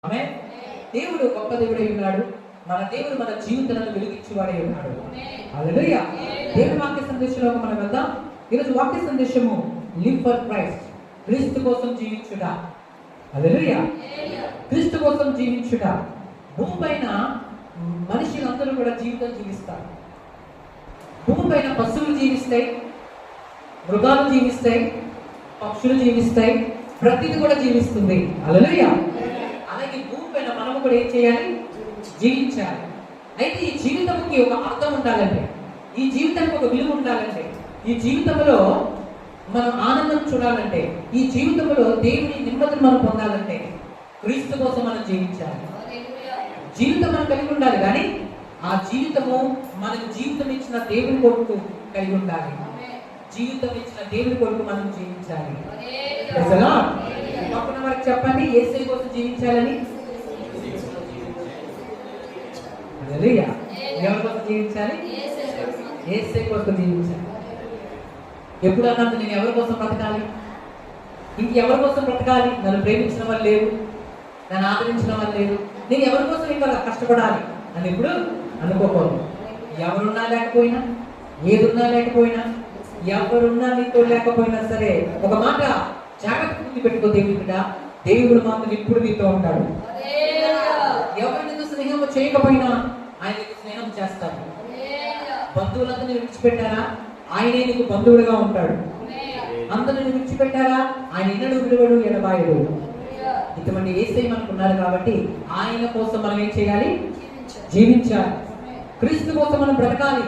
ఆమేన్. దేవుడు గొప్ప దేవుడై ఉన్నాడు. మన దేవుడు మన జీవితాలను వెలిగించేవాడై ఉన్నాడు. హల్లెలూయా. దేవుని వాక్య సందేశంలో మనం వెళ్దాం. ఈరోజు వాక్య సందేశము లివ్ ఫర్ క్రైస్ట్, క్రీస్తు కోసం జీవించుట. హల్లెలూయా. క్రీస్తు కోసం జీవించుట. భూమి పైన మనుషులందరూ కూడా జీవితం జీవిస్తారు. భూమి పైన పశువులు జీవిస్తాయి, మృగాలు జీవిస్తాయి, పక్షులు జీవిస్తాయి, ప్రతిది కూడా జీవిస్తుంది. హల్లెలూయా. అలాగే భూమి పైన మనము కూడా ఏం చేయాలి? జీవించాలి. అయితే ఈ జీవితంకి ఒక అర్థం ఉండాలంటే, ఈ జీవితానికి ఒక విలువ ఉండాలంటే, ఈ జీవితంలో మనం ఆనందం చూడాలంటే, ఈ జీవితంలో దేవుని నెమ్మదిని మనం పొందాలంటే క్రీస్తు కోసం మనం జీవించాలి. జీవితం మనం కలిగి ఉండాలి, కానీ ఆ జీవితము మనకు జీవితం ఇచ్చిన దేవుని కొరకు కలిగి ఉండాలి. జీవితం ఇచ్చిన దేవుని కొరకు మనం జీవించాలి. పక్కన వారికి చెప్పండి, యేసయ్య కోసం జీవించాలని. ఎవరి కోసం జీవించాలి? యేసయ్య కోసం జీవించాలి. ఎప్పుడు అన్నది నేను ఎవరి కోసం బ్రతకాలి? ఇంకెవరి కోసం బ్రతకాలి? నన్ను ప్రేమించిన వాళ్ళు లేరు, నన్ను ఆదరించిన వాళ్ళు లేరు, నేను ఎవరి కోసం ఇంకా కష్టపడాలి అని ఎప్పుడు అనుకోకూడదు. ఎవరున్నా లేకపోయినా, ఏదున్నా లేకపోయినా, ఎవరున్నా నీతో లేకపోయినా సరే, ఒక మాట జాగ్రత్త గుర్తు పెట్టుకో, దేవుడి బిడ్డ, దేవుడు మాత్రం ఇప్పుడు నీతో ఉంటాడు. ఎవరిని స్నేహం చేయకపోయినా ఆయన స్నేహం చేస్తాడు. బంధువులందరినీ విడిచిపెట్టారా? ఆయనే నీకు బంధువుడుగా ఉంటాడు. అందరిని విడిచిపెట్టారా? ఆయన ఎన్నడు విలువడు, ఎడబాయుడు. ఇటువంటి యేసయ్య మనకు ఉన్నారు కాబట్టి ఆయన కోసం మనం ఏం చేయాలి? జీవించాలి. క్రీస్తు కోసం మనం బ్రతకాలి.